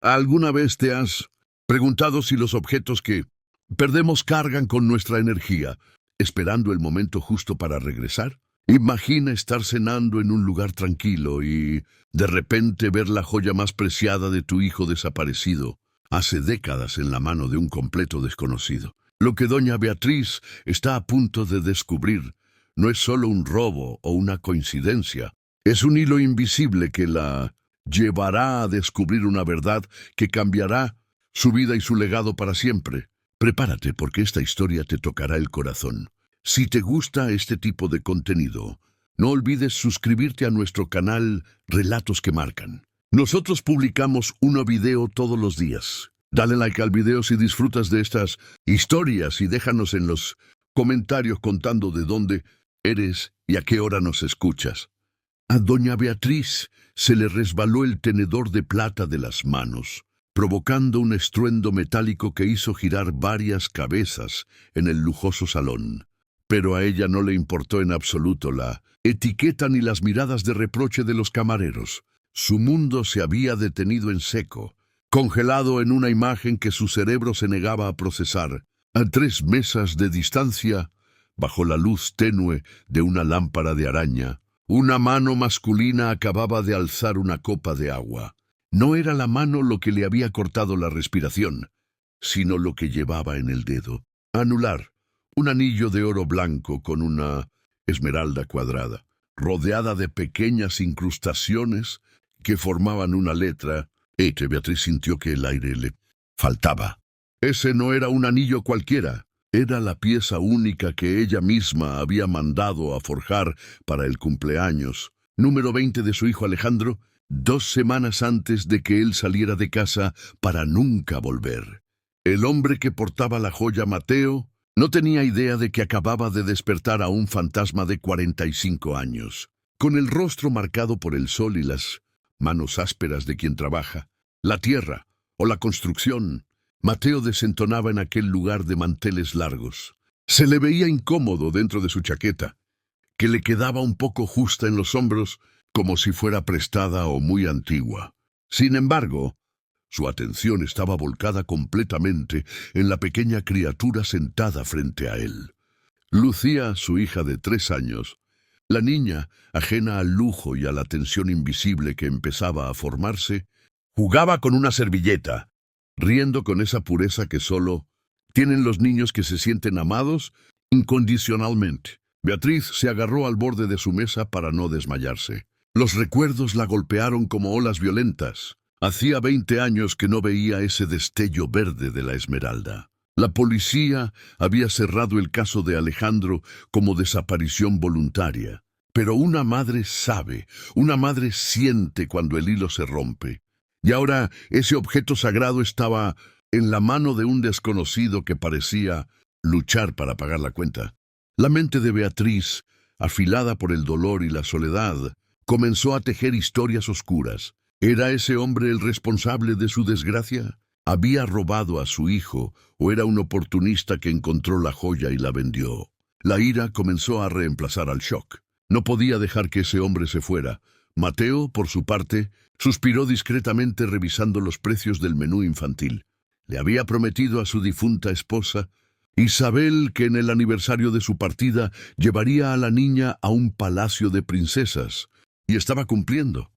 ¿Alguna vez te has preguntado si los objetos que perdemos cargan con nuestra energía, esperando el momento justo para regresar? Imagina estar cenando en un lugar tranquilo y de repente ver la joya más preciada de tu hijo desaparecido hace décadas en la mano de un completo desconocido. Lo que doña Beatriz está a punto de descubrir no es solo un robo o una coincidencia, es un hilo invisible que la llevará a descubrir una verdad que cambiará su vida y su legado para siempre. Prepárate porque esta historia te tocará el corazón. Si te gusta este tipo de contenido, no olvides suscribirte a nuestro canal Relatos que Marcan. Nosotros publicamos un video todos los días. Dale like al video si disfrutas de estas historias y déjanos en los comentarios contando de dónde eres y a qué hora nos escuchas. A doña Beatriz se le resbaló el tenedor de plata de las manos, provocando un estruendo metálico que hizo girar varias cabezas en el lujoso salón. Pero a ella no le importó en absoluto la etiqueta ni las miradas de reproche de los camareros. Su mundo se había detenido en seco, congelado en una imagen que su cerebro se negaba a procesar. A 3 mesas de distancia, bajo la luz tenue de una lámpara de araña, una mano masculina acababa de alzar una copa de agua. No era la mano lo que le había cortado la respiración, sino lo que llevaba en el dedo. Anular. Un anillo de oro blanco con una esmeralda cuadrada, rodeada de pequeñas incrustaciones que formaban una letra. Beatriz sintió que el aire le faltaba. Ese no era un anillo cualquiera, era la pieza única que ella misma había mandado a forjar para el cumpleaños número 20 de su hijo Alejandro, 2 semanas antes de que él saliera de casa para nunca volver. El hombre que portaba la joya, Mateo, no tenía idea de que acababa de despertar a un fantasma de 45 años, con el rostro marcado por el sol y las manos ásperas de quien trabaja, la tierra o la construcción. Mateo desentonaba en aquel lugar de manteles largos. Se le veía incómodo dentro de su chaqueta, que le quedaba un poco justa en los hombros, como si fuera prestada o muy antigua. Sin embargo, su atención estaba volcada completamente en la pequeña criatura sentada frente a él. Lucía, su hija de 3 años, la niña, ajena al lujo y a la tensión invisible que empezaba a formarse, jugaba con una servilleta, riendo con esa pureza que solo tienen los niños que se sienten amados incondicionalmente. Beatriz se agarró al borde de su mesa para no desmayarse. Los recuerdos la golpearon como olas violentas. Hacía 20 años que no veía ese destello verde de la esmeralda. La policía había cerrado el caso de Alejandro como desaparición voluntaria. Pero una madre sabe, una madre siente cuando el hilo se rompe. Y ahora ese objeto sagrado estaba en la mano de un desconocido que parecía luchar para pagar la cuenta. La mente de Beatriz, afilada por el dolor y la soledad, comenzó a tejer historias oscuras. ¿Era ese hombre el responsable de su desgracia? ¿Había robado a su hijo o era un oportunista que encontró la joya y la vendió? La ira comenzó a reemplazar al shock. No podía dejar que ese hombre se fuera. Mateo, por su parte, suspiró discretamente revisando los precios del menú infantil. Le había prometido a su difunta esposa, Isabel, que en el aniversario de su partida llevaría a la niña a un palacio de princesas, y estaba cumpliendo,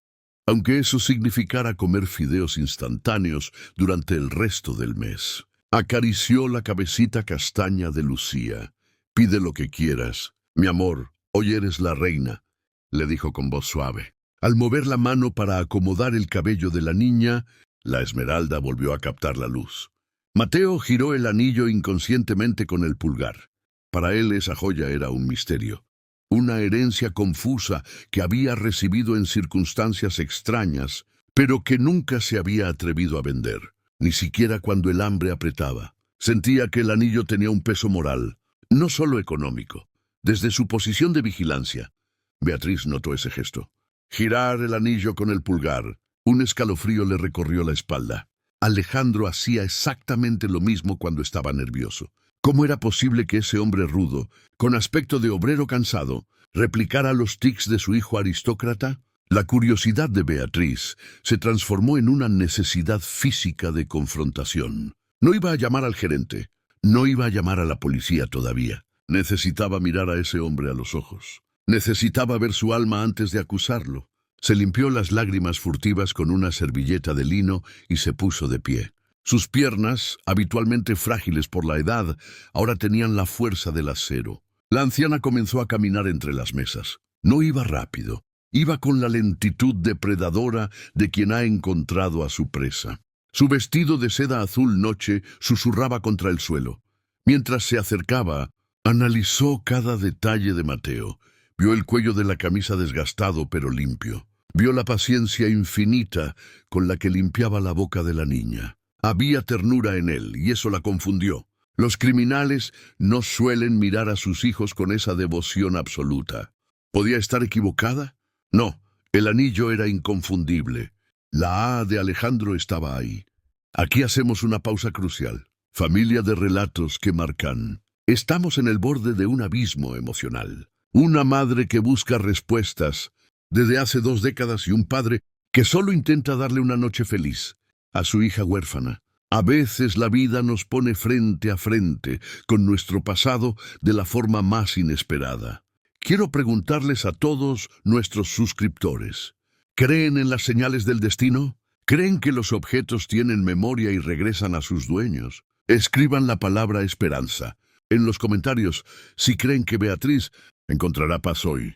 aunque eso significara comer fideos instantáneos durante el resto del mes. Acarició la cabecita castaña de Lucía. «Pide lo que quieras. Mi amor, hoy eres la reina», le dijo con voz suave. Al mover la mano para acomodar el cabello de la niña, la esmeralda volvió a captar la luz. Mateo giró el anillo inconscientemente con el pulgar. Para él esa joya era un misterio, una herencia confusa que había recibido en circunstancias extrañas, pero que nunca se había atrevido a vender, ni siquiera cuando el hambre apretaba. Sentía que el anillo tenía un peso moral, no solo económico. Desde su posición de vigilancia, Beatriz notó ese gesto. Girar el anillo con el pulgar. Un escalofrío le recorrió la espalda. Alejandro hacía exactamente lo mismo cuando estaba nervioso. ¿Cómo era posible que ese hombre rudo, con aspecto de obrero cansado, replicara los tics de su hijo aristócrata? La curiosidad de Beatriz se transformó en una necesidad física de confrontación. No iba a llamar al gerente, no iba a llamar a la policía todavía. Necesitaba mirar a ese hombre a los ojos. Necesitaba ver su alma antes de acusarlo. Se limpió las lágrimas furtivas con una servilleta de lino y se puso de pie. Sus piernas, habitualmente frágiles por la edad, ahora tenían la fuerza del acero. La anciana comenzó a caminar entre las mesas. No iba rápido. Iba con la lentitud depredadora de quien ha encontrado a su presa. Su vestido de seda azul noche susurraba contra el suelo. Mientras se acercaba, analizó cada detalle de Mateo. Vio el cuello de la camisa desgastado pero limpio. Vio la paciencia infinita con la que limpiaba la boca de la niña. Había ternura en él y eso la confundió. Los criminales no suelen mirar a sus hijos con esa devoción absoluta. ¿Podía estar equivocada? No, el anillo era inconfundible. La A de Alejandro estaba ahí. Aquí hacemos una pausa crucial. Familia de relatos que marcan. Estamos en el borde de un abismo emocional. Una madre que busca respuestas desde hace 2 décadas y un padre que solo intenta darle una noche feliz a su hija huérfana. A veces la vida nos pone frente a frente con nuestro pasado de la forma más inesperada. Quiero preguntarles a todos nuestros suscriptores, ¿creen en las señales del destino? ¿Creen que los objetos tienen memoria y regresan a sus dueños? Escriban la palabra esperanza en los comentarios si creen que Beatriz encontrará paz hoy.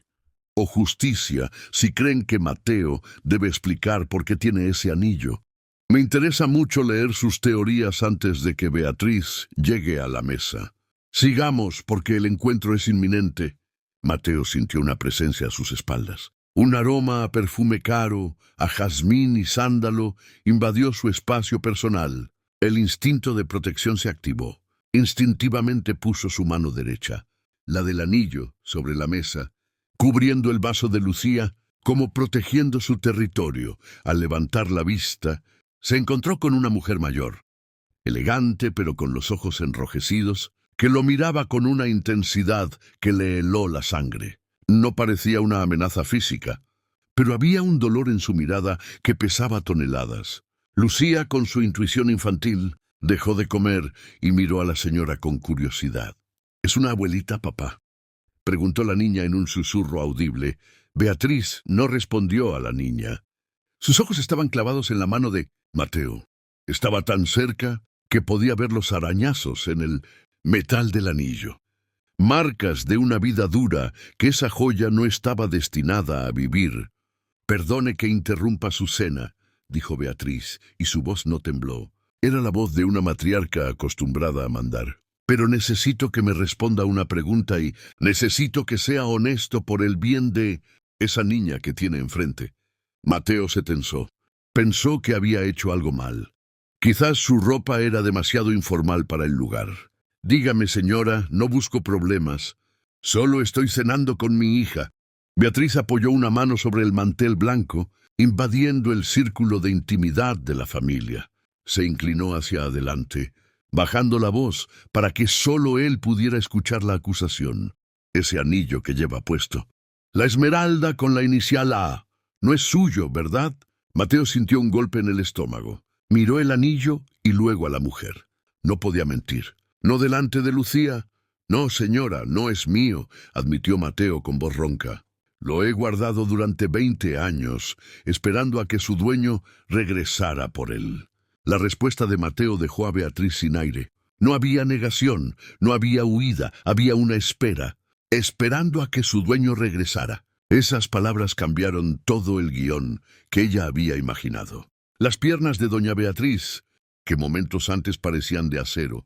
O justicia si creen que Mateo debe explicar por qué tiene ese anillo. Me interesa mucho leer sus teorías antes de que Beatriz llegue a la mesa. Sigamos porque el encuentro es inminente. Mateo sintió una presencia a sus espaldas. Un aroma a perfume caro, a jazmín y sándalo, invadió su espacio personal. El instinto de protección se activó. Instintivamente puso su mano derecha, la del anillo, sobre la mesa, cubriendo el vaso de Lucía, como protegiendo su territorio. Al levantar la vista, se encontró con una mujer mayor, elegante pero con los ojos enrojecidos, que lo miraba con una intensidad que le heló la sangre. No parecía una amenaza física, pero había un dolor en su mirada que pesaba toneladas. Lucía, con su intuición infantil, dejó de comer y miró a la señora con curiosidad. ¿Es una abuelita, papá?, preguntó la niña en un susurro audible. Beatriz no respondió a la niña. Sus ojos estaban clavados en la mano de Mateo. Estaba tan cerca que podía ver los arañazos en el metal del anillo. Marcas de una vida dura que esa joya no estaba destinada a vivir. «Perdone que interrumpa su cena», dijo Beatriz, y su voz no tembló. Era la voz de una matriarca acostumbrada a mandar. «Pero necesito que me responda una pregunta y necesito que sea honesto por el bien de esa niña que tiene enfrente». Mateo se tensó. Pensó que había hecho algo mal. Quizás su ropa era demasiado informal para el lugar. «Dígame, señora, no busco problemas. Solo estoy cenando con mi hija». Beatriz apoyó una mano sobre el mantel blanco, invadiendo el círculo de intimidad de la familia. Se inclinó hacia adelante, bajando la voz para que solo él pudiera escuchar la acusación. «Ese anillo que lleva puesto. La esmeralda con la inicial A. No es suyo, ¿verdad?» Mateo sintió un golpe en el estómago. Miró el anillo y luego a la mujer. No podía mentir. «No delante de Lucía». «No, señora, no es mío», admitió Mateo con voz ronca. «Lo he guardado durante 20 años, esperando a que su dueño regresara por él». La respuesta de Mateo dejó a Beatriz sin aire. No había negación, no había huida, había una espera, esperando a que su dueño regresara. Esas palabras cambiaron todo el guión que ella había imaginado. Las piernas de doña Beatriz, que momentos antes parecían de acero,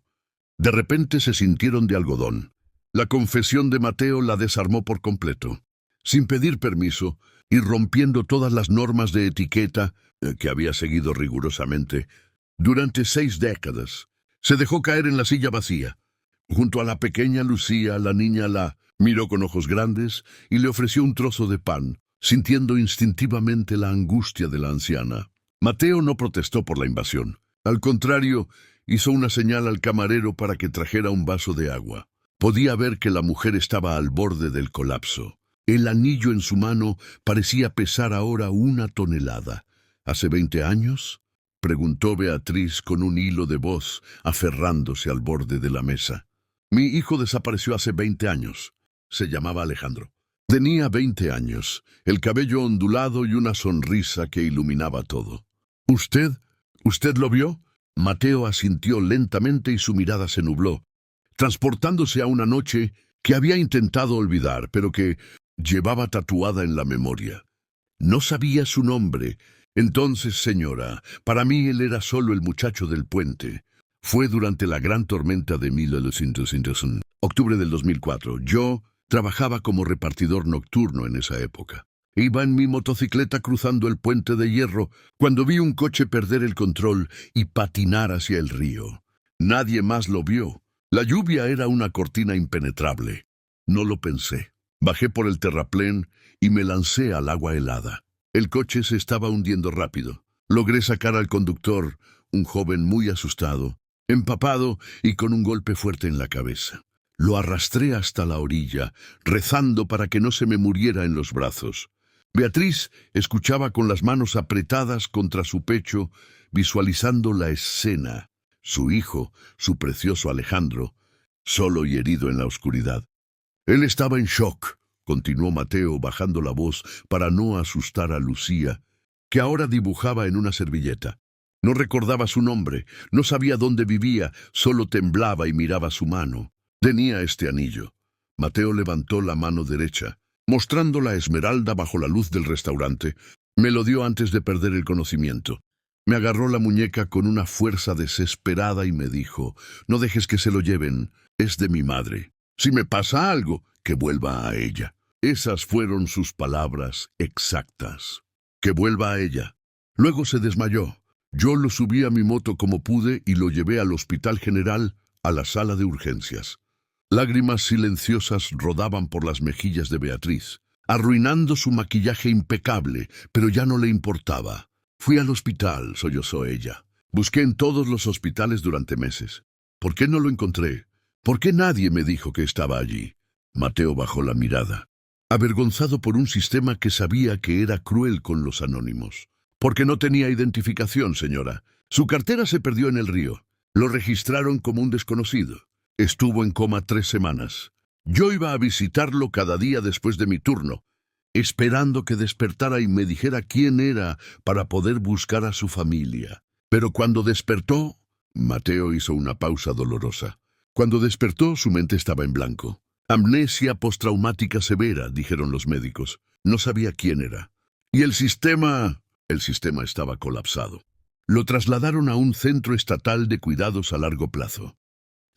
de repente se sintieron de algodón. La confesión de Mateo la desarmó por completo. Sin pedir permiso y rompiendo todas las normas de etiqueta que había seguido rigurosamente durante 6 décadas, se dejó caer en la silla vacía. Junto a la pequeña Lucía, la niña la miró con ojos grandes y le ofreció un trozo de pan, sintiendo instintivamente la angustia de la anciana. Mateo no protestó por la invasión. Al contrario, hizo una señal al camarero para que trajera un vaso de agua. Podía ver que la mujer estaba al borde del colapso. El anillo en su mano parecía pesar ahora 1 tonelada. ¿Hace 20 años? Preguntó Beatriz con un hilo de voz, aferrándose al borde de la mesa. Mi hijo desapareció hace 20 años. Se llamaba Alejandro. Tenía 20 años, el cabello ondulado y una sonrisa que iluminaba todo. ¿Usted lo vio? Mateo asintió lentamente y su mirada se nubló, transportándose a una noche que había intentado olvidar, pero que llevaba tatuada en la memoria. No sabía su nombre. Entonces, señora, para mí él era solo el muchacho del puente. Fue durante la gran tormenta de 1900, octubre del 2004. Yo trabajaba como repartidor nocturno en esa época. Iba en mi motocicleta cruzando el puente de hierro cuando vi un coche perder el control y patinar hacia el río. Nadie más lo vio. La lluvia era una cortina impenetrable. No lo pensé. Bajé por el terraplén y me lancé al agua helada. El coche se estaba hundiendo rápido. Logré sacar al conductor, un joven muy asustado, empapado y con un golpe fuerte en la cabeza. Lo arrastré hasta la orilla, rezando para que no se me muriera en los brazos. Beatriz escuchaba con las manos apretadas contra su pecho, visualizando la escena. Su hijo, su precioso Alejandro, solo y herido en la oscuridad. Él estaba en shock, continuó Mateo bajando la voz para no asustar a Lucía, que ahora dibujaba en una servilleta. No recordaba su nombre, no sabía dónde vivía, solo temblaba y miraba su mano. Tenía este anillo. Mateo levantó la mano derecha, mostrando la esmeralda bajo la luz del restaurante. Me lo dio antes de perder el conocimiento. Me agarró la muñeca con una fuerza desesperada y me dijo, «No dejes que se lo lleven, es de mi madre. Si me pasa algo, que vuelva a ella». Esas fueron sus palabras exactas. Que vuelva a ella. Luego se desmayó. Yo lo subí a mi moto como pude y lo llevé al Hospital General, a la sala de urgencias. Lágrimas silenciosas rodaban por las mejillas de Beatriz, arruinando su maquillaje impecable, pero ya no le importaba. Fui al hospital, sollozó ella. Busqué en todos los hospitales durante meses. ¿Por qué no lo encontré? ¿Por qué nadie me dijo que estaba allí? Mateo bajó la mirada, avergonzado por un sistema que sabía que era cruel con los anónimos. Porque no tenía identificación, señora. Su cartera se perdió en el río. Lo registraron como un desconocido. Estuvo en coma 3 semanas. Yo iba a visitarlo cada día después de mi turno, esperando que despertara y me dijera quién era para poder buscar a su familia. Pero cuando despertó, Mateo hizo una pausa dolorosa. Cuando despertó, su mente estaba en blanco. Amnesia postraumática severa, dijeron los médicos. No sabía quién era. Y el sistema estaba colapsado. Lo trasladaron a un centro estatal de cuidados a largo plazo.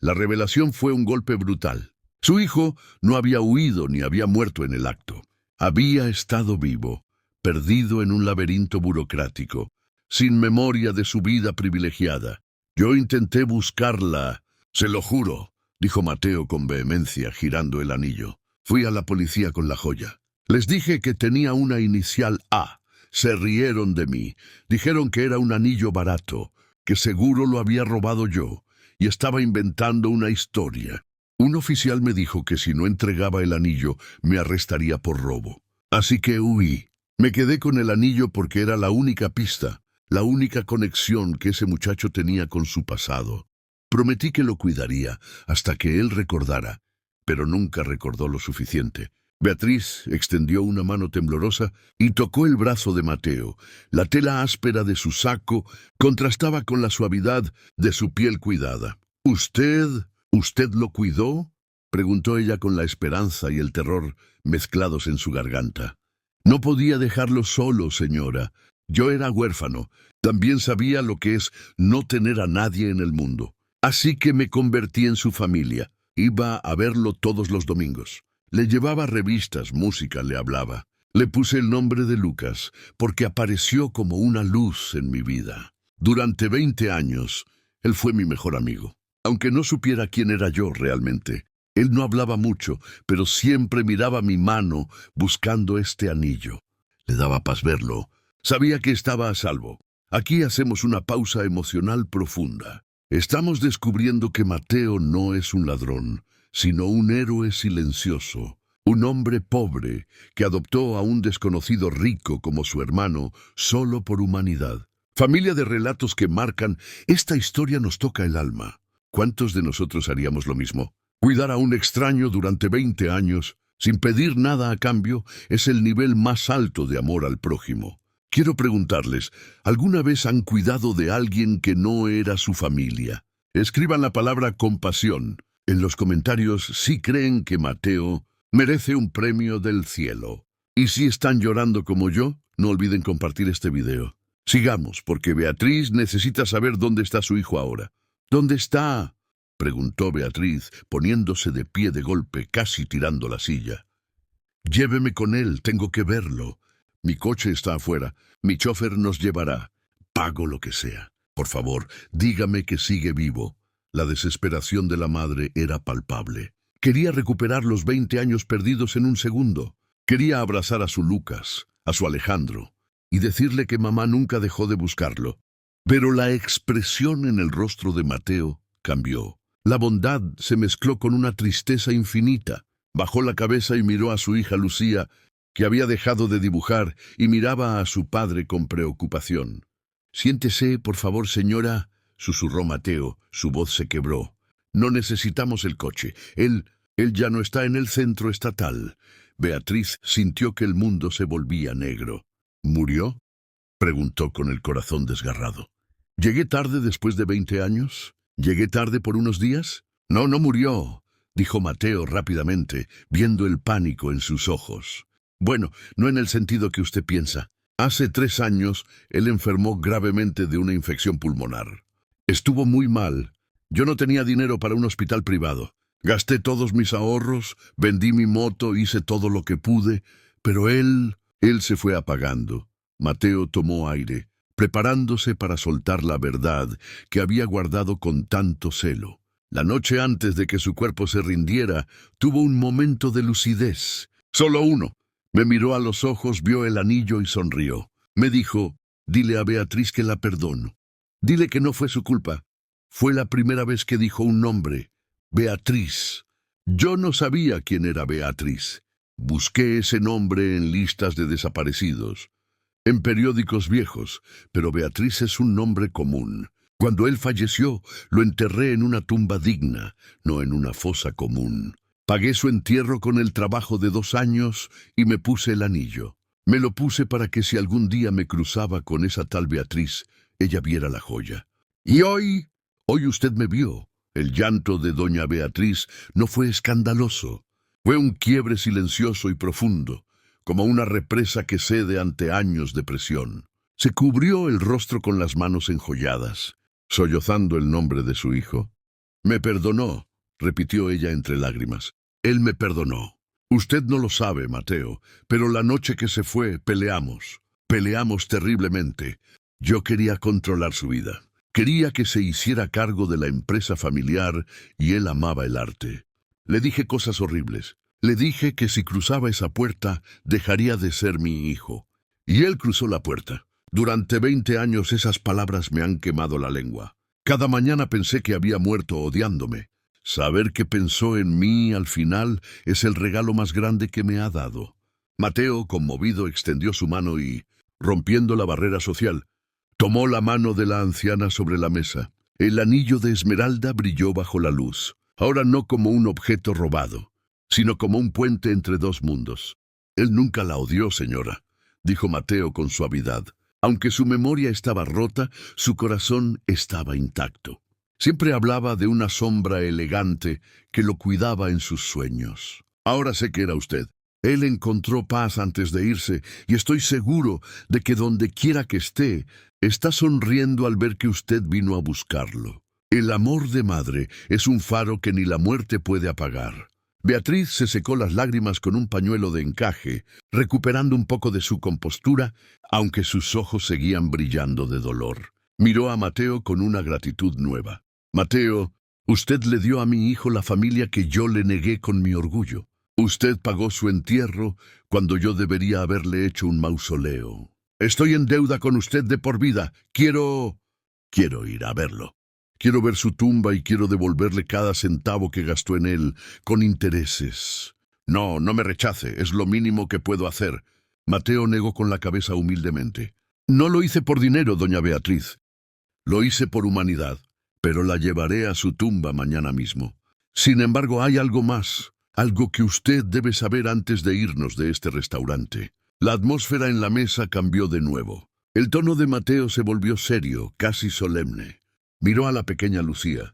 La revelación fue un golpe brutal. Su hijo no había huido ni había muerto en el acto. Había estado vivo, perdido en un laberinto burocrático, sin memoria de su vida privilegiada. Yo intenté buscarla, se lo juro, dijo Mateo con vehemencia, girando el anillo. Fui a la policía con la joya. Les dije que tenía una inicial A. Se rieron de mí. Dijeron que era un anillo barato, que seguro lo había robado yo, y estaba inventando una historia. Un oficial me dijo que si no entregaba el anillo, me arrestaría por robo. Así que huí. Me quedé con el anillo porque era la única pista, la única conexión que ese muchacho tenía con su pasado. Prometí que lo cuidaría hasta que él recordara, pero nunca recordó lo suficiente. Beatriz extendió una mano temblorosa y tocó el brazo de Mateo. La tela áspera de su saco contrastaba con la suavidad de su piel cuidada. ¿Usted lo cuidó?», preguntó ella con la esperanza y el terror mezclados en su garganta. «No podía dejarlo solo, señora. Yo era huérfano. También sabía lo que es no tener a nadie en el mundo. Así que me convertí en su familia. Iba a verlo todos los domingos. Le llevaba revistas, música, le hablaba. Le puse el nombre de Lucas, porque apareció como una luz en mi vida. Durante 20 años, él fue mi mejor amigo. Aunque no supiera quién era yo realmente. Él no hablaba mucho, pero siempre miraba mi mano buscando este anillo. Le daba paz verlo. Sabía que estaba a salvo. Aquí hacemos una pausa emocional profunda. Estamos descubriendo que Mateo no es un ladrón, sino un héroe silencioso, Un hombre pobre que adoptó a un desconocido rico como su hermano solo por humanidad. Familia de relatos que marcan, esta historia nos toca el alma. ¿Cuántos de nosotros haríamos lo mismo? Cuidar a un extraño durante 20 años, sin pedir nada a cambio, es el nivel más alto de amor al prójimo. Quiero preguntarles, ¿alguna vez han cuidado de alguien que no era su familia? Escriban la palabra compasión en los comentarios si creen que Mateo merece un premio del cielo. Y si están llorando como yo, no olviden compartir este video. Sigamos, porque Beatriz necesita saber dónde está su hijo ahora. ¿Dónde está?, preguntó Beatriz, poniéndose de pie de golpe, casi tirando la silla. Lléveme con él, tengo que verlo. Mi coche está afuera, mi chofer nos llevará. Pago lo que sea. Por favor, dígame que sigue vivo. La desesperación de la madre era palpable. Quería recuperar los 20 años perdidos en un segundo. Quería abrazar a su Lucas, a su Alejandro, y decirle que mamá nunca dejó de buscarlo. Pero la expresión en el rostro de Mateo cambió. La bondad se mezcló con una tristeza infinita. Bajó la cabeza y miró a su hija Lucía, que había dejado de dibujar, y miraba a su padre con preocupación. «Siéntese, por favor, señora», susurró Mateo. Su voz se quebró. «No necesitamos el coche. Él ya no está en el centro estatal». Beatriz sintió que el mundo se volvía negro. «¿Murió?», preguntó con el corazón desgarrado. «¿Llegué tarde después de 20 años? ¿Llegué tarde por unos días?» «No, no murió», dijo Mateo rápidamente, viendo el pánico en sus ojos. «Bueno, no en el sentido que usted piensa. Hace 3 años, él enfermó gravemente de una infección pulmonar. Estuvo muy mal. Yo no tenía dinero para un hospital privado. Gasté todos mis ahorros, vendí mi moto, hice todo lo que pude, pero él se fue apagando». Mateo tomó aire, preparándose para soltar la verdad que había guardado con tanto celo. La noche antes de que su cuerpo se rindiera, tuvo un momento de lucidez. Solo uno. Me miró a los ojos, vio el anillo y sonrió. Me dijo: «Dile a Beatriz que la perdono. Dile que no fue su culpa». Fue la primera vez que dijo un nombre: Beatriz. Yo no sabía quién era Beatriz. Busqué ese nombre en listas de desaparecidos, en periódicos viejos, pero Beatriz es un nombre común. Cuando él falleció, lo enterré en una tumba digna, no en una fosa común. Pagué su entierro con el trabajo de 2 años y me puse el anillo. Me lo puse para que si algún día me cruzaba con esa tal Beatriz, ella viera la joya. Y hoy usted me vio. El llanto de doña Beatriz no fue escandaloso. Fue un quiebre silencioso y profundo, como una represa que cede ante años de presión. Se cubrió el rostro con las manos enjolladas, sollozando el nombre de su hijo. «Me perdonó», repitió ella entre lágrimas. «Él me perdonó. Usted no lo sabe, Mateo, pero la noche que se fue peleamos. Peleamos terriblemente. Yo quería controlar su vida. Quería que se hiciera cargo de la empresa familiar y él amaba el arte. Le dije cosas horribles. Le dije que si cruzaba esa puerta, dejaría de ser mi hijo. Y él cruzó la puerta. Durante 20 años esas palabras me han quemado la lengua. Cada mañana pensé que había muerto odiándome. Saber que pensó en mí al final es el regalo más grande que me ha dado». Mateo, conmovido, extendió su mano y, rompiendo la barrera social, tomó la mano de la anciana sobre la mesa. El anillo de esmeralda brilló bajo la luz, ahora no como un objeto robado, sino como un puente entre 2 mundos. «Él nunca la odió, señora», dijo Mateo con suavidad. Aunque su memoria estaba rota, su corazón estaba intacto. Siempre hablaba de una sombra elegante que lo cuidaba en sus sueños. «Ahora sé que era usted. Él encontró paz antes de irse, y estoy seguro de que donde quiera que esté, está sonriendo al ver que usted vino a buscarlo. El amor de madre es un faro que ni la muerte puede apagar». Beatriz se secó las lágrimas con un pañuelo de encaje, recuperando un poco de su compostura, aunque sus ojos seguían brillando de dolor. Miró a Mateo con una gratitud nueva. «Mateo, usted le dio a mi hijo la familia que yo le negué con mi orgullo. Usted pagó su entierro cuando yo debería haberle hecho un mausoleo. Estoy en deuda con usted de por vida. Quiero ir a verlo. Quiero ver su tumba y quiero devolverle cada centavo que gastó en él, con intereses. No, no me rechace, es lo mínimo que puedo hacer. Mateo negó con la cabeza humildemente. No lo hice por dinero, doña Beatriz. Lo hice por humanidad, pero la llevaré a su tumba mañana mismo. Sin embargo, hay algo más, algo que usted debe saber antes de irnos de este restaurante. La atmósfera en la mesa cambió de nuevo. El tono de Mateo se volvió serio, casi solemne. Miró a la pequeña Lucía,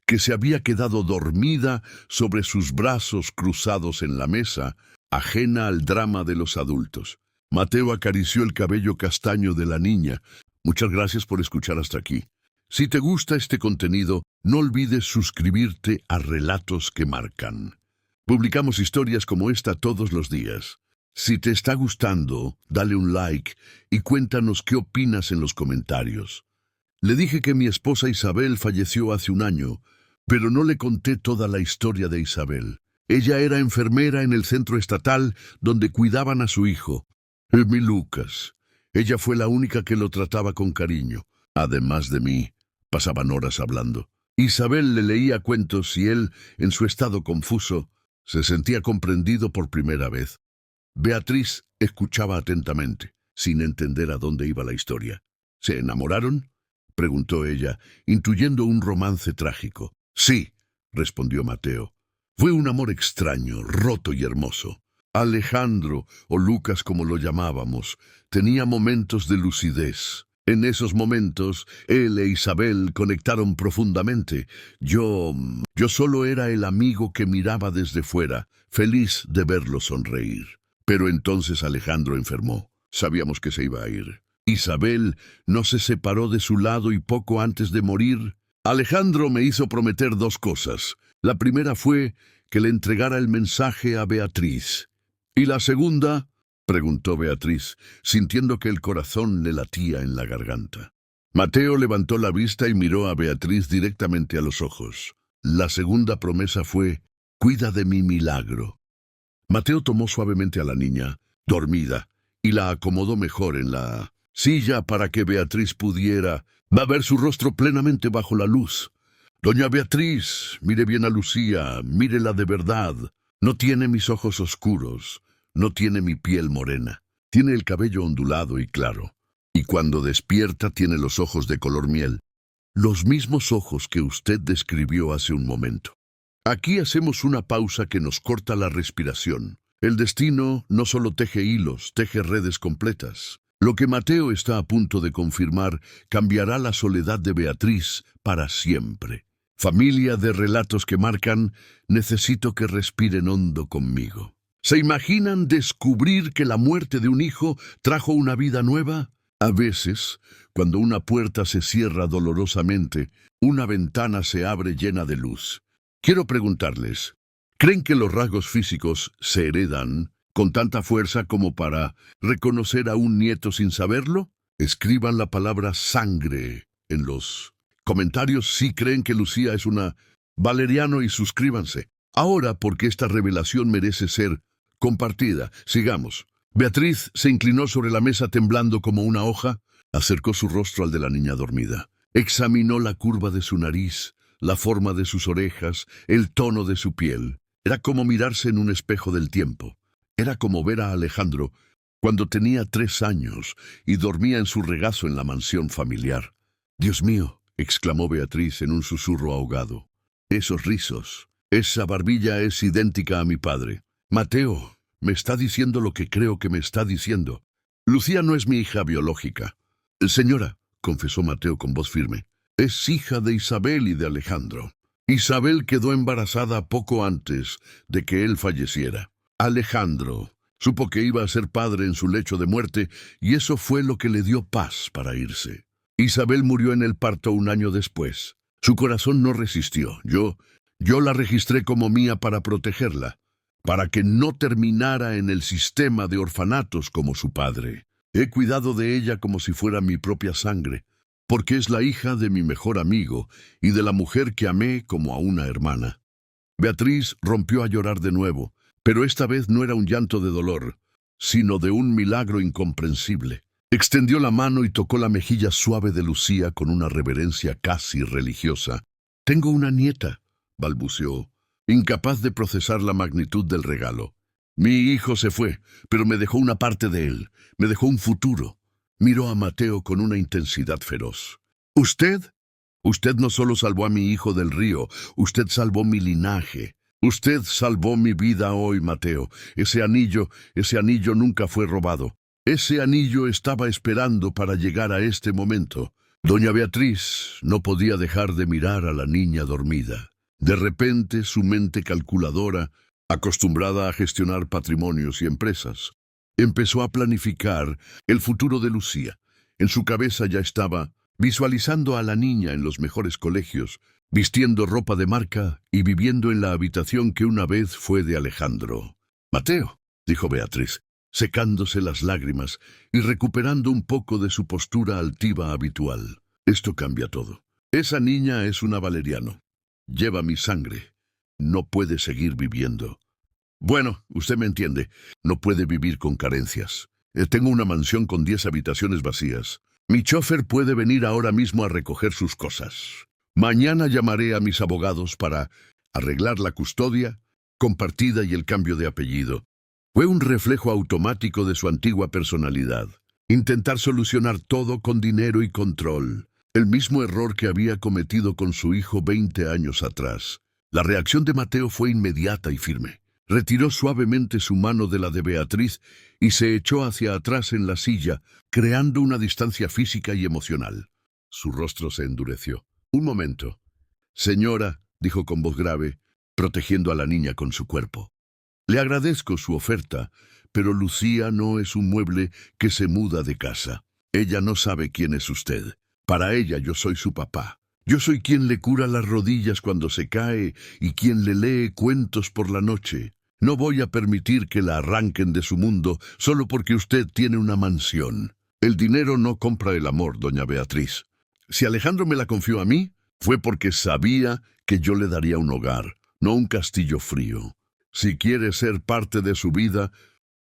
que se había quedado dormida sobre sus brazos cruzados en la mesa, ajena al drama de los adultos. Mateo acarició el cabello castaño de la niña. Muchas gracias por escuchar hasta aquí. Si te gusta este contenido, no olvides suscribirte a Relatos que Marcan. Publicamos historias como esta todos los días. Si te está gustando, dale un like y cuéntanos qué opinas en los comentarios. Le dije que mi esposa Isabel falleció hace un año, pero no le conté toda la historia de Isabel. Ella era enfermera en el centro estatal donde cuidaban a su hijo, mi Lucas. Ella fue la única que lo trataba con cariño. Además de mí, pasaban horas hablando. Isabel le leía cuentos y él, en su estado confuso, se sentía comprendido por primera vez. Beatriz escuchaba atentamente, sin entender a dónde iba la historia. ¿Se enamoraron?, preguntó ella, intuyendo un romance trágico. Sí, respondió Mateo. Fue un amor extraño, roto y hermoso. Alejandro, o Lucas como lo llamábamos, tenía momentos de lucidez. En esos momentos, él e Isabel conectaron profundamente. Yo solo era el amigo que miraba desde fuera, feliz de verlo sonreír. Pero entonces Alejandro enfermó. Sabíamos que se iba a ir. Isabel no se separó de su lado y poco antes de morir, Alejandro me hizo prometer dos cosas. La primera fue que le entregara el mensaje a Beatriz. ¿Y la segunda?, preguntó Beatriz, sintiendo que el corazón le latía en la garganta. Mateo levantó la vista y miró a Beatriz directamente a los ojos. La segunda promesa fue: cuida de mi milagro. Mateo tomó suavemente a la niña, dormida, y la acomodó mejor en la silla para que Beatriz pudiera ver su rostro plenamente bajo la luz. Doña Beatriz, mire bien a Lucía, mírela de verdad. No tiene mis ojos oscuros, no tiene mi piel morena. Tiene el cabello ondulado y claro, y cuando despierta tiene los ojos de color miel. Los mismos ojos que usted describió hace un momento. Aquí hacemos una pausa que nos corta la respiración. El destino no solo teje hilos, teje redes completas. Lo que Mateo está a punto de confirmar cambiará la soledad de Beatriz para siempre. Familia de Relatos que Marcan, necesito que respiren hondo conmigo. ¿Se imaginan descubrir que la muerte de un hijo trajo una vida nueva? A veces, cuando una puerta se cierra dolorosamente, una ventana se abre llena de luz. Quiero preguntarles, ¿creen que los rasgos físicos se heredan con tanta fuerza como para reconocer a un nieto sin saberlo? Escriban la palabra sangre en los comentarios si creen que Lucía es una Valeriano y suscríbanse. Ahora, porque esta revelación merece ser compartida, sigamos. Beatriz se inclinó sobre la mesa temblando como una hoja, acercó su rostro al de la niña dormida. Examinó la curva de su nariz, la forma de sus orejas, el tono de su piel. Era como mirarse en un espejo del tiempo. Era como ver a Alejandro cuando tenía 3 años y dormía en su regazo en la mansión familiar. «Dios mío», exclamó Beatriz en un susurro ahogado. «Esos rizos, esa barbilla es idéntica a mi padre. Mateo, me está diciendo lo que creo que me está diciendo. Lucía no es mi hija biológica». «Señora», confesó Mateo con voz firme, «es hija de Isabel y de Alejandro. Isabel quedó embarazada poco antes de que él falleciera. Alejandro supo que iba a ser padre en su lecho de muerte y eso fue lo que le dio paz para irse. Isabel murió en el parto 1 año después. Su corazón no resistió. Yo la registré como mía para protegerla, para que no terminara en el sistema de orfanatos como su padre. He cuidado de ella como si fuera mi propia sangre, porque es la hija de mi mejor amigo y de la mujer que amé como a una hermana». Beatriz rompió a llorar de nuevo, pero esta vez no era un llanto de dolor, sino de un milagro incomprensible. Extendió la mano y tocó la mejilla suave de Lucía con una reverencia casi religiosa. «Tengo una nieta», balbuceó, incapaz de procesar la magnitud del regalo. Mi hijo se fue, pero me dejó una parte de él, me dejó un futuro. Miró a Mateo con una intensidad feroz. ¿Usted? Usted no solo salvó a mi hijo del río, usted salvó mi linaje. Usted salvó mi vida hoy, Mateo. Ese anillo nunca fue robado. Ese anillo estaba esperando para llegar a este momento. Doña Beatriz no podía dejar de mirar a la niña dormida. De repente, su mente calculadora, acostumbrada a gestionar patrimonios y empresas, empezó a planificar el futuro de Lucía. En su cabeza ya estaba visualizando a la niña en los mejores colegios, vistiendo ropa de marca y viviendo en la habitación que una vez fue de Alejandro. «Mateo», dijo Beatriz, secándose las lágrimas y recuperando un poco de su postura altiva habitual. «Esto cambia todo. Esa niña es una Valeriano. Lleva mi sangre. No puede seguir viviendo. Bueno, usted me entiende. No puede vivir con carencias. Tengo una mansión con 10 habitaciones vacías. Mi chofer puede venir ahora mismo a recoger sus cosas. Mañana llamaré a mis abogados para arreglar la custodia compartida y el cambio de apellido». Fue un reflejo automático de su antigua personalidad. Intentar solucionar todo con dinero y control. El mismo error que había cometido con su hijo 20 años atrás. La reacción de Mateo fue inmediata y firme. Retiró suavemente su mano de la de Beatriz y se echó hacia atrás en la silla, creando una distancia física y emocional. Su rostro se endureció. «Un momento. Señora», dijo con voz grave, protegiendo a la niña con su cuerpo. «Le agradezco su oferta, pero Lucía no es un mueble que se muda de casa. Ella no sabe quién es usted. Para ella yo soy su papá. Yo soy quien le cura las rodillas cuando se cae y quien le lee cuentos por la noche. No voy a permitir que la arranquen de su mundo solo porque usted tiene una mansión. El dinero no compra el amor, doña Beatriz. Si Alejandro me la confió a mí, fue porque sabía que yo le daría un hogar, no un castillo frío. Si quiere ser parte de su vida,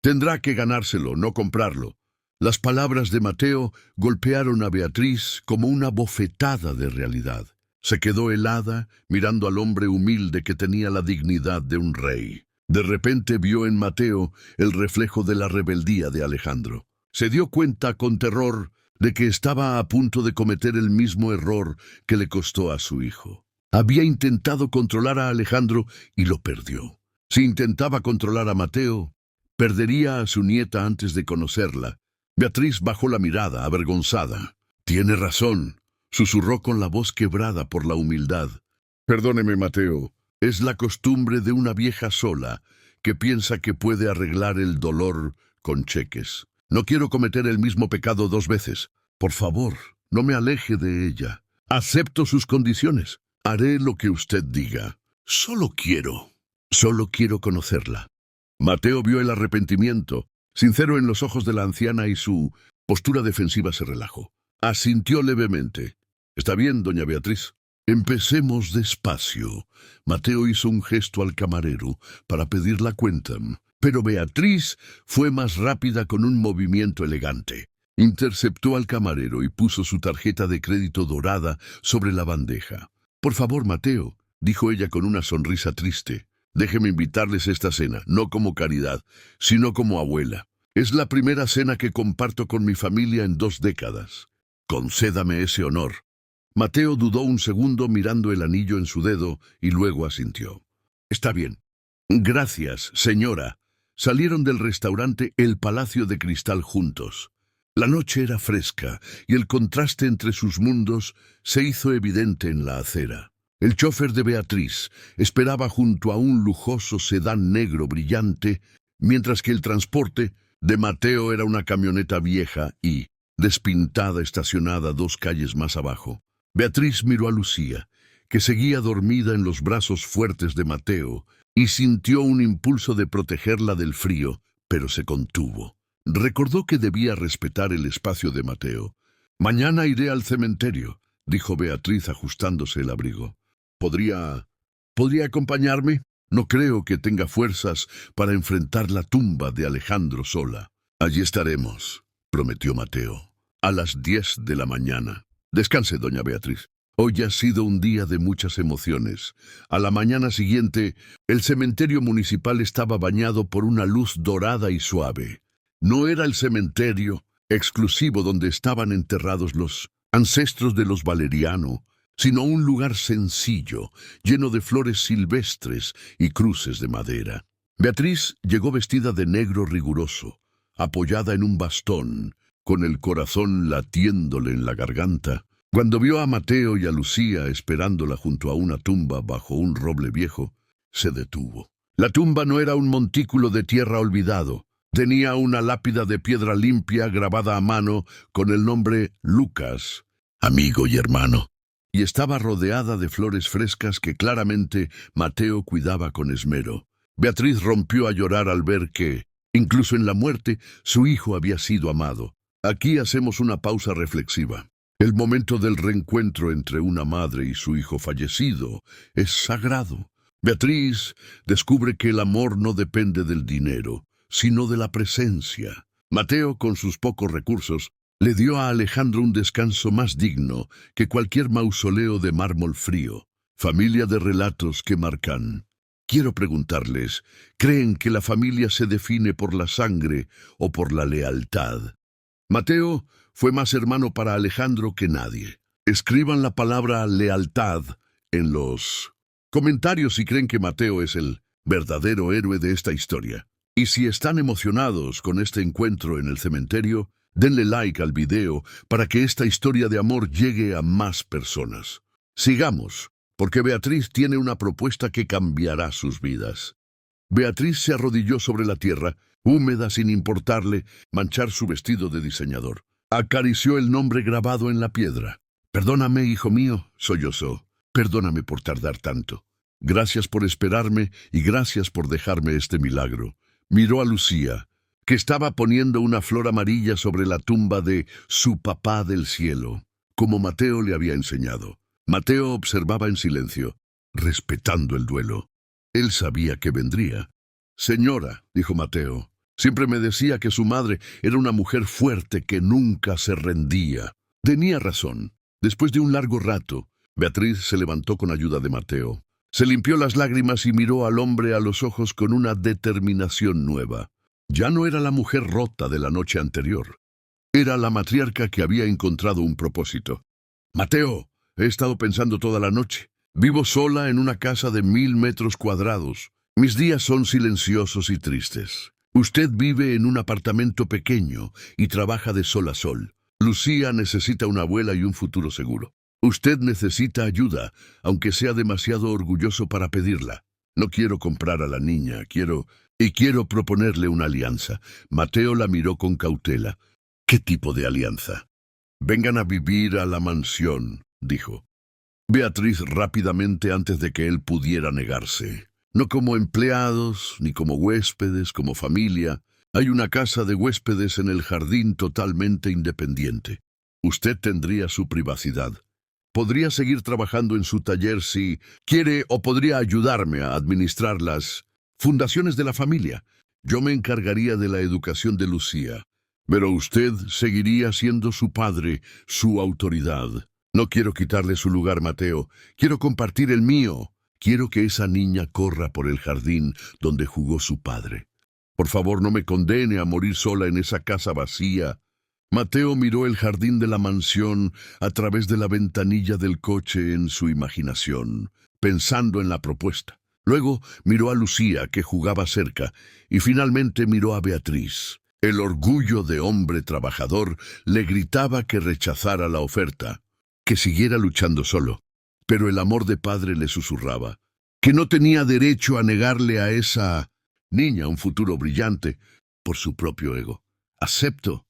tendrá que ganárselo, no comprarlo». Las palabras de Mateo golpearon a Beatriz como una bofetada de realidad. Se quedó helada, mirando al hombre humilde que tenía la dignidad de un rey. De repente vio en Mateo el reflejo de la rebeldía de Alejandro. Se dio cuenta con terror de que estaba a punto de cometer el mismo error que le costó a su hijo. Había intentado controlar a Alejandro y lo perdió. Si intentaba controlar a Mateo, perdería a su nieta antes de conocerla. Beatriz bajó la mirada, avergonzada. «Tiene razón», susurró con la voz quebrada por la humildad. «Perdóneme, Mateo. Es la costumbre de una vieja sola que piensa que puede arreglar el dolor con cheques. No quiero cometer el mismo pecado 2 veces. Por favor, no me aleje de ella. Acepto sus condiciones. Haré lo que usted diga. Solo quiero conocerla». Mateo vio el arrepentimiento, sincero en los ojos de la anciana, y su postura defensiva se relajó. Asintió levemente. «Está bien, doña Beatriz. Empecemos despacio». Mateo hizo un gesto al camarero para pedir la cuenta, pero Beatriz fue más rápida con un movimiento elegante. Interceptó al camarero y puso su tarjeta de crédito dorada sobre la bandeja. «Por favor, Mateo», dijo ella con una sonrisa triste, «déjeme invitarles a esta cena, no como caridad, sino como abuela. Es la primera cena que comparto con mi familia en 2 décadas. Concédame ese honor». Mateo dudó un segundo mirando el anillo en su dedo y luego asintió. «Está bien». «Gracias, señora». Salieron del restaurante El Palacio de Cristal juntos. La noche era fresca y el contraste entre sus mundos se hizo evidente en la acera. El chofer de Beatriz esperaba junto a un lujoso sedán negro brillante, mientras que el transporte de Mateo era una camioneta vieja y despintada estacionada 2 calles más abajo. Beatriz miró a Lucía, que seguía dormida en los brazos fuertes de Mateo, y sintió un impulso de protegerla del frío, pero se contuvo. Recordó que debía respetar el espacio de Mateo. «Mañana iré al cementerio», dijo Beatriz ajustándose el abrigo. ¿Podría acompañarme? No creo que tenga fuerzas para enfrentar la tumba de Alejandro sola». «Allí estaremos», prometió Mateo, «a las 10 de la mañana. Descanse, doña Beatriz». Hoy ha sido un día de muchas emociones. A la mañana siguiente, el cementerio municipal estaba bañado por una luz dorada y suave. No era el cementerio exclusivo donde estaban enterrados los ancestros de los Valeriano, sino un lugar sencillo, lleno de flores silvestres y cruces de madera. Beatriz llegó vestida de negro riguroso, apoyada en un bastón, con el corazón latiéndole en la garganta. Cuando vio a Mateo y a Lucía esperándola junto a una tumba bajo un roble viejo, se detuvo. La tumba no era un montículo de tierra olvidado. Tenía una lápida de piedra limpia grabada a mano con el nombre Lucas, amigo y hermano, y estaba rodeada de flores frescas que claramente Mateo cuidaba con esmero. Beatriz rompió a llorar al ver que, incluso en la muerte, su hijo había sido amado. Aquí hacemos una pausa reflexiva. El momento del reencuentro entre una madre y su hijo fallecido es sagrado. Beatriz descubre que el amor no depende del dinero, sino de la presencia. Mateo, con sus pocos recursos, le dio a Alejandro un descanso más digno que cualquier mausoleo de mármol frío. Familia de relatos que marcan. Quiero preguntarles, ¿creen que la familia se define por la sangre o por la lealtad? Mateo fue más hermano para Alejandro que nadie. Escriban la palabra lealtad en los comentarios si creen que Mateo es el verdadero héroe de esta historia. Y si están emocionados con este encuentro en el cementerio, denle like al video para que esta historia de amor llegue a más personas. Sigamos, porque Beatriz tiene una propuesta que cambiará sus vidas. Beatriz se arrodilló sobre la tierra, húmeda sin importarle manchar su vestido de diseñador. Acarició el nombre grabado en la piedra. «Perdóname, hijo mío», sollozó. «Perdóname por tardar tanto. Gracias por esperarme y gracias por dejarme este milagro». Miró a Lucía, que estaba poniendo una flor amarilla sobre la tumba de su papá del cielo, como Mateo le había enseñado. Mateo observaba en silencio, respetando el duelo. Él sabía que vendría. «Señora», dijo Mateo, «siempre me decía que su madre era una mujer fuerte que nunca se rendía». Tenía razón. Después de un largo rato, Beatriz se levantó con ayuda de Mateo. Se limpió las lágrimas y miró al hombre a los ojos con una determinación nueva. Ya no era la mujer rota de la noche anterior. Era la matriarca que había encontrado un propósito. «Mateo, he estado pensando toda la noche. Vivo sola en una casa de 1000 metros cuadrados. Mis días son silenciosos y tristes. Usted vive en un apartamento pequeño y trabaja de sol a sol. Lucía necesita una abuela y un futuro seguro. Usted necesita ayuda, aunque sea demasiado orgulloso para pedirla. No quiero comprar a la niña, quiero proponerle una alianza». Mateo la miró con cautela. «¿Qué tipo de alianza?» «Vengan a vivir a la mansión», dijo. Beatriz rápidamente antes de que él pudiera negarse. «No como empleados, ni como huéspedes, como familia. Hay una casa de huéspedes en el jardín totalmente independiente. Usted tendría su privacidad. Podría seguir trabajando en su taller si quiere o podría ayudarme a administrar las fundaciones de la familia. Yo me encargaría de la educación de Lucía. Pero usted seguiría siendo su padre, su autoridad. No quiero quitarle su lugar, Mateo. Quiero compartir el mío. Quiero que esa niña corra por el jardín donde jugó su padre. Por favor, no me condene a morir sola en esa casa vacía». Mateo miró el jardín de la mansión a través de la ventanilla del coche en su imaginación, pensando en la propuesta. Luego miró a Lucía, que jugaba cerca, y finalmente miró a Beatriz. El orgullo de hombre trabajador le gritaba que rechazara la oferta, que siguiera luchando solo. Pero el amor de padre le susurraba que no tenía derecho a negarle a esa niña un futuro brillante por su propio ego. «Acepto».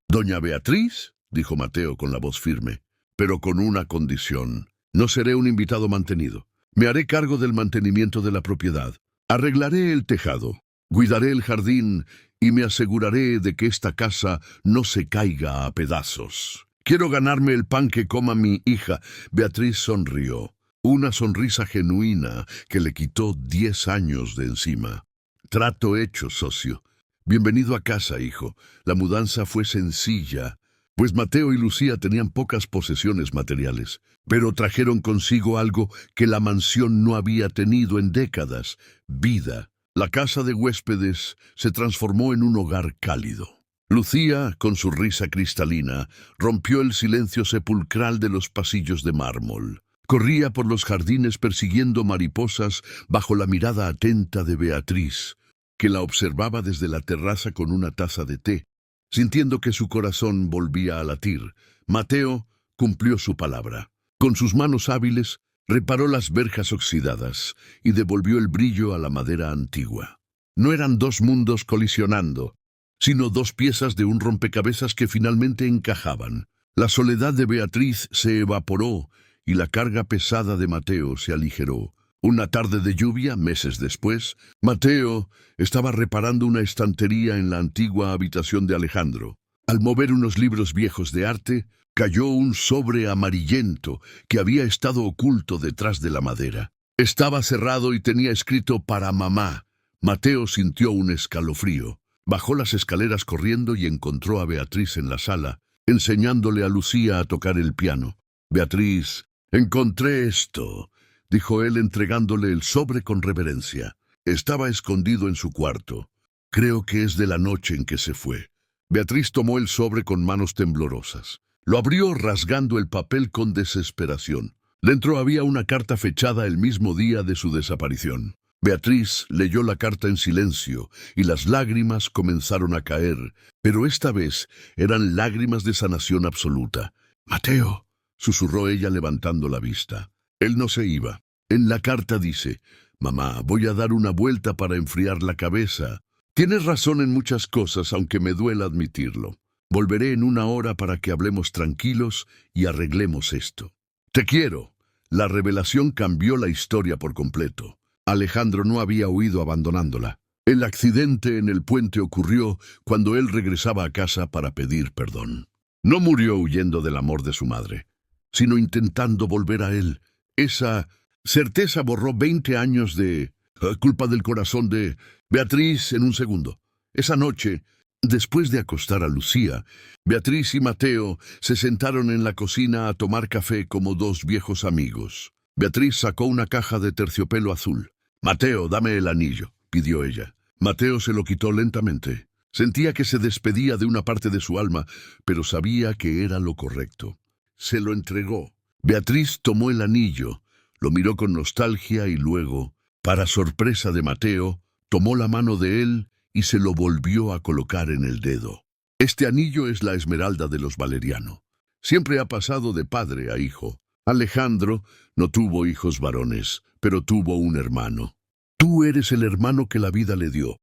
«Doña Beatriz», dijo Mateo con la voz firme, «pero con una condición. No seré un invitado mantenido. Me haré cargo del mantenimiento de la propiedad. Arreglaré el tejado, cuidaré el jardín y me aseguraré de que esta casa no se caiga a pedazos. Quiero ganarme el pan que coma mi hija». Beatriz sonrió, una sonrisa genuina que le quitó 10 años de encima. «Trato hecho, socio. Bienvenido a casa, hijo. La mudanza fue sencilla, pues Mateo y Lucía tenían pocas posesiones materiales, pero trajeron consigo algo que la mansión no había tenido en décadas: vida. La casa de huéspedes se transformó en un hogar cálido. Lucía, con su risa cristalina, rompió el silencio sepulcral de los pasillos de mármol. Corría por los jardines persiguiendo mariposas bajo la mirada atenta de Beatriz, que la observaba desde la terraza con una taza de té. Sintiendo que su corazón volvía a latir, Mateo cumplió su palabra. Con sus manos hábiles, reparó las verjas oxidadas y devolvió el brillo a la madera antigua. No eran dos mundos colisionando, sino dos piezas de un rompecabezas que finalmente encajaban. La soledad de Beatriz se evaporó y la carga pesada de Mateo se aligeró. Una tarde de lluvia, meses después, Mateo estaba reparando una estantería en la antigua habitación de Alejandro. Al mover unos libros viejos de arte, cayó un sobre amarillento que había estado oculto detrás de la madera. Estaba cerrado y tenía escrito «Para mamá». Mateo sintió un escalofrío. Bajó las escaleras corriendo y encontró a Beatriz en la sala, enseñándole a Lucía a tocar el piano. «Beatriz, encontré esto», dijo él entregándole el sobre con reverencia. Estaba escondido en su cuarto. «Creo que es de la noche en que se fue». Beatriz tomó el sobre con manos temblorosas. Lo abrió rasgando el papel con desesperación. Dentro había una carta fechada el mismo día de su desaparición. Beatriz leyó la carta en silencio y las lágrimas comenzaron a caer, pero esta vez eran lágrimas de sanación absoluta. «Mateo», susurró ella levantando la vista. Él no se iba. En la carta dice: «Mamá, voy a dar una vuelta para enfriar la cabeza. Tienes razón en muchas cosas, aunque me duela admitirlo. Volveré en una hora para que hablemos tranquilos y arreglemos esto. Te quiero». La revelación cambió la historia por completo. Alejandro no había huido abandonándola. El accidente en el puente ocurrió cuando él regresaba a casa para pedir perdón. No murió huyendo del amor de su madre, sino intentando volver a él. Esa certeza borró 20 años de culpa del corazón de Beatriz en un segundo. Esa noche, después de acostar a Lucía, Beatriz y Mateo se sentaron en la cocina a tomar café como dos viejos amigos. Beatriz sacó una caja de terciopelo azul. «Mateo, dame el anillo», pidió ella. Mateo se lo quitó lentamente. Sentía que se despedía de una parte de su alma, pero sabía que era lo correcto. Se lo entregó. Beatriz tomó el anillo, lo miró con nostalgia y luego, para sorpresa de Mateo, tomó la mano de él y se lo volvió a colocar en el dedo. «Este anillo es la esmeralda de los Valeriano. Siempre ha pasado de padre a hijo. Alejandro no tuvo hijos varones, pero tuvo un hermano. Tú eres el hermano que la vida le dio.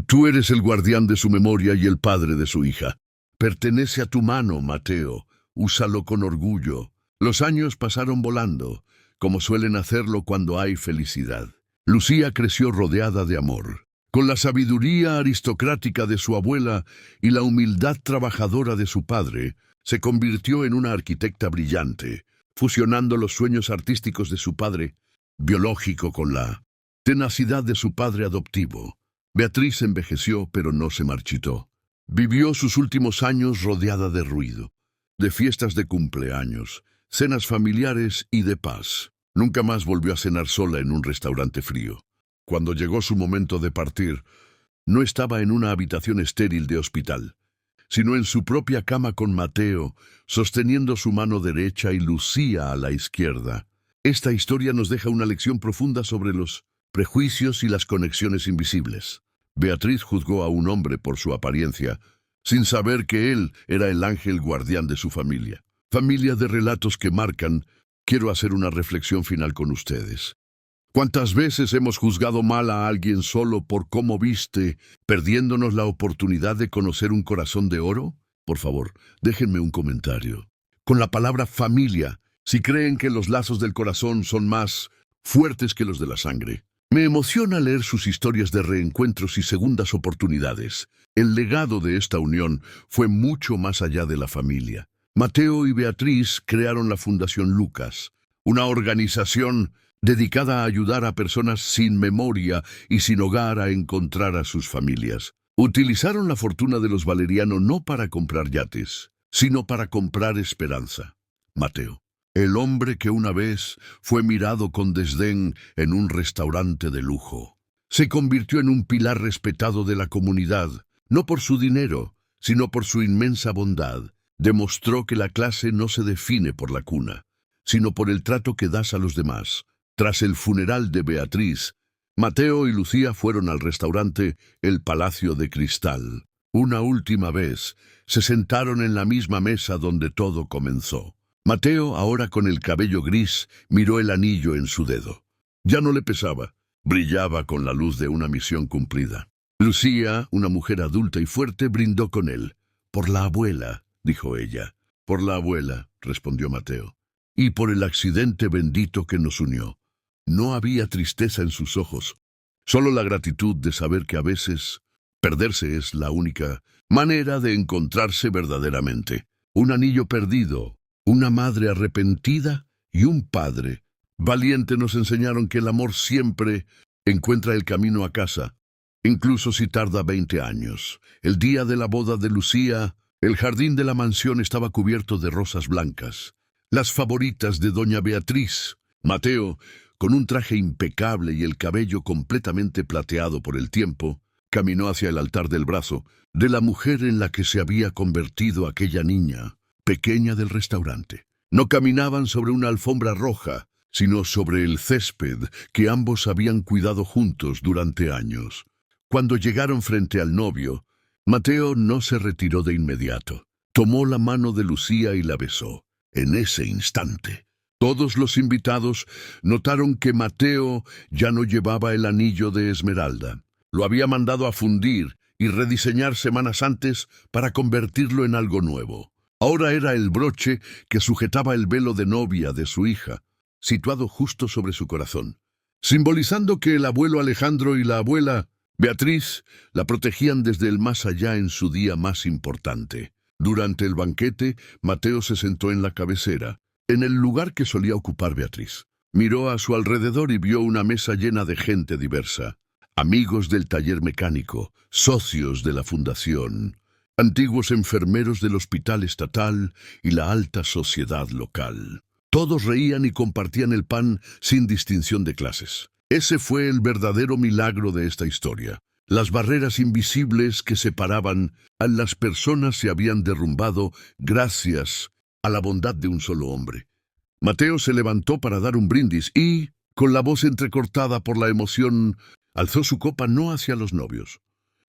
Tú eres el guardián de su memoria y el padre de su hija. Pertenece a tu mano, Mateo. Úsalo con orgullo». Los años pasaron volando, como suelen hacerlo cuando hay felicidad. Lucía creció rodeada de amor. Con la sabiduría aristocrática de su abuela y la humildad trabajadora de su padre, se convirtió en una arquitecta brillante, fusionando los sueños artísticos de su padre biológico con la tenacidad de su padre adoptivo. Beatriz envejeció, pero no se marchitó. Vivió sus últimos años rodeada de ruido, de fiestas de cumpleaños, cenas familiares y de paz. Nunca más volvió a cenar sola en un restaurante frío. Cuando llegó su momento de partir, no estaba en una habitación estéril de hospital, sino en su propia cama con Mateo, sosteniendo su mano derecha y Lucía a la izquierda. Esta historia nos deja una lección profunda sobre los prejuicios y las conexiones invisibles. Beatriz juzgó a un hombre por su apariencia, sin saber que él era el ángel guardián de su familia. Familia de relatos que marcan. Quiero hacer una reflexión final con ustedes. ¿Cuántas veces hemos juzgado mal a alguien solo por cómo viste, perdiéndonos la oportunidad de conocer un corazón de oro? Por favor, déjenme un comentario. Con la palabra familia, si creen que los lazos del corazón son más fuertes que los de la sangre. Me emociona leer sus historias de reencuentros y segundas oportunidades. El legado de esta unión fue mucho más allá de la familia. Mateo y Beatriz crearon la Fundación Lucas, una organización dedicada a ayudar a personas sin memoria y sin hogar a encontrar a sus familias. Utilizaron la fortuna de los Valeriano no para comprar yates, sino para comprar esperanza. Mateo, el hombre que una vez fue mirado con desdén en un restaurante de lujo, se convirtió en un pilar respetado de la comunidad, no por su dinero, sino por su inmensa bondad. Demostró que la clase no se define por la cuna, sino por el trato que das a los demás. Tras el funeral de Beatriz, Mateo y Lucía fueron al restaurante El Palacio de Cristal. Una última vez, se sentaron en la misma mesa donde todo comenzó. Mateo, ahora con el cabello gris, miró el anillo en su dedo. Ya no le pesaba, brillaba con la luz de una misión cumplida. Lucía, una mujer adulta y fuerte, brindó con él. «Por la abuela», dijo ella. «Por la abuela», respondió Mateo. «Y por el accidente bendito que nos unió». No había tristeza en sus ojos, solo la gratitud de saber que a veces perderse es la única manera de encontrarse verdaderamente. Un anillo perdido, una madre arrepentida y un padre valiente nos enseñaron que el amor siempre encuentra el camino a casa, incluso si tarda 20 años. El día de la boda de Lucía, el jardín de la mansión estaba cubierto de rosas blancas, las favoritas de doña Beatriz. Mateo, con un traje impecable y el cabello completamente plateado por el tiempo, caminó hacia el altar del brazo de la mujer en la que se había convertido aquella niña pequeña del restaurante. No caminaban sobre una alfombra roja, sino sobre el césped que ambos habían cuidado juntos durante años. Cuando llegaron frente al novio, Mateo no se retiró de inmediato. Tomó la mano de Lucía y la besó. En ese instante, todos los invitados notaron que Mateo ya no llevaba el anillo de esmeralda. Lo había mandado a fundir y rediseñar semanas antes para convertirlo en algo nuevo. Ahora era el broche que sujetaba el velo de novia de su hija, situado justo sobre su corazón, simbolizando que el abuelo Alejandro y la abuela Beatriz la protegían desde el más allá en su día más importante. Durante el banquete, Mateo se sentó en la cabecera, en el lugar que solía ocupar Beatriz. Miró a su alrededor y vio una mesa llena de gente diversa. Amigos del taller mecánico, socios de la fundación, antiguos enfermeros del hospital estatal y la alta sociedad local. Todos reían y compartían el pan sin distinción de clases. Ese fue el verdadero milagro de esta historia. Las barreras invisibles que separaban a las personas se habían derrumbado gracias a la bondad de un solo hombre. Mateo se levantó para dar un brindis y, con la voz entrecortada por la emoción, alzó su copa no hacia los novios,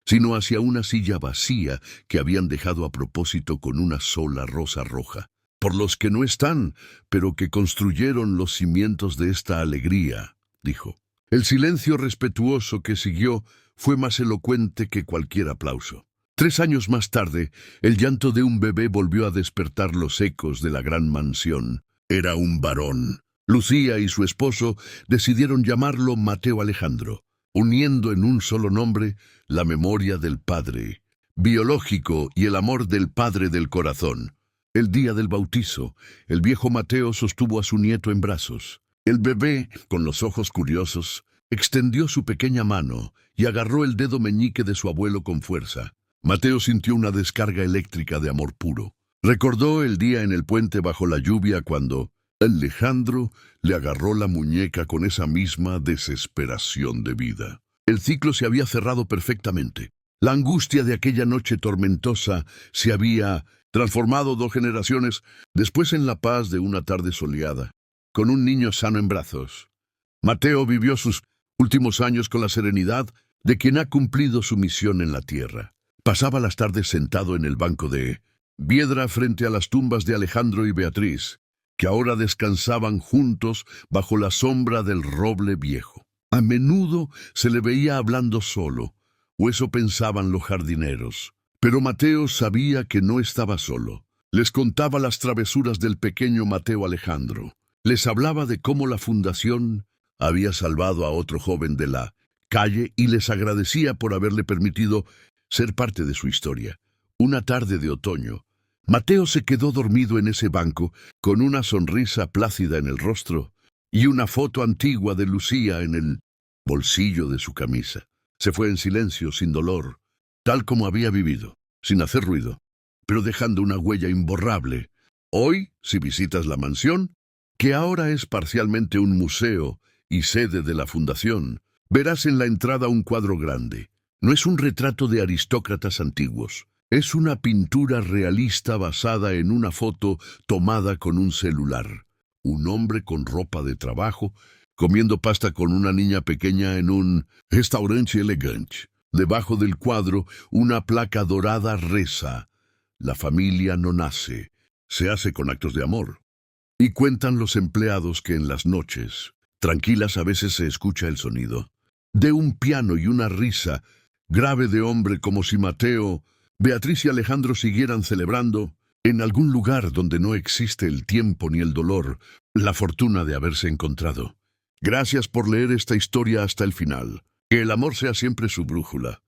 sino hacia una silla vacía que habían dejado a propósito con una sola rosa roja. «Por los que no están, pero que construyeron los cimientos de esta alegría», dijo. El silencio respetuoso que siguió fue más elocuente que cualquier aplauso. 3 años más tarde, el llanto de un bebé volvió a despertar los ecos de la gran mansión. Era un varón. Lucía y su esposo decidieron llamarlo Mateo Alejandro, uniendo en un solo nombre la memoria del padre biológico y el amor del padre del corazón. El día del bautizo, el viejo Mateo sostuvo a su nieto en brazos. El bebé, con los ojos curiosos, extendió su pequeña mano y agarró el dedo meñique de su abuelo con fuerza. Mateo sintió una descarga eléctrica de amor puro. Recordó el día en el puente bajo la lluvia cuando Alejandro le agarró la muñeca con esa misma desesperación de vida. El ciclo se había cerrado perfectamente. La angustia de aquella noche tormentosa se había transformado 2 generaciones después en la paz de una tarde soleada, con un niño sano en brazos. Mateo vivió sus últimos años con la serenidad de quien ha cumplido su misión en la tierra. Pasaba las tardes sentado en el banco de piedra frente a las tumbas de Alejandro y Beatriz, que ahora descansaban juntos bajo la sombra del roble viejo. A menudo se le veía hablando solo, o eso pensaban los jardineros. Pero Mateo sabía que no estaba solo. Les contaba las travesuras del pequeño Mateo Alejandro. Les hablaba de cómo la fundación había salvado a otro joven de la calle y les agradecía por haberle permitido ser parte de su historia. Una tarde de otoño, Mateo se quedó dormido en ese banco con una sonrisa plácida en el rostro y una foto antigua de Lucía en el bolsillo de su camisa. Se fue en silencio, sin dolor, tal como había vivido, sin hacer ruido. pero dejando una huella imborrable. Hoy, si visitas la mansión, que ahora es parcialmente un museo y sede de la fundación, verás en la entrada un cuadro grande. No es un retrato de aristócratas antiguos. Es una pintura realista basada en una foto tomada con un celular. Un hombre con ropa de trabajo, comiendo pasta con una niña pequeña en un restaurante elegante. Debajo del cuadro, una placa dorada reza: "La familia no nace, se hace con actos de amor". Y cuentan los empleados que en las noches, tranquilas, a veces se escucha el sonido de un piano y una risa grave de hombre, como si Mateo, Beatriz y Alejandro siguieran celebrando, en algún lugar donde no existe el tiempo ni el dolor, la fortuna de haberse encontrado. Gracias por leer esta historia hasta el final. Que el amor sea siempre su brújula.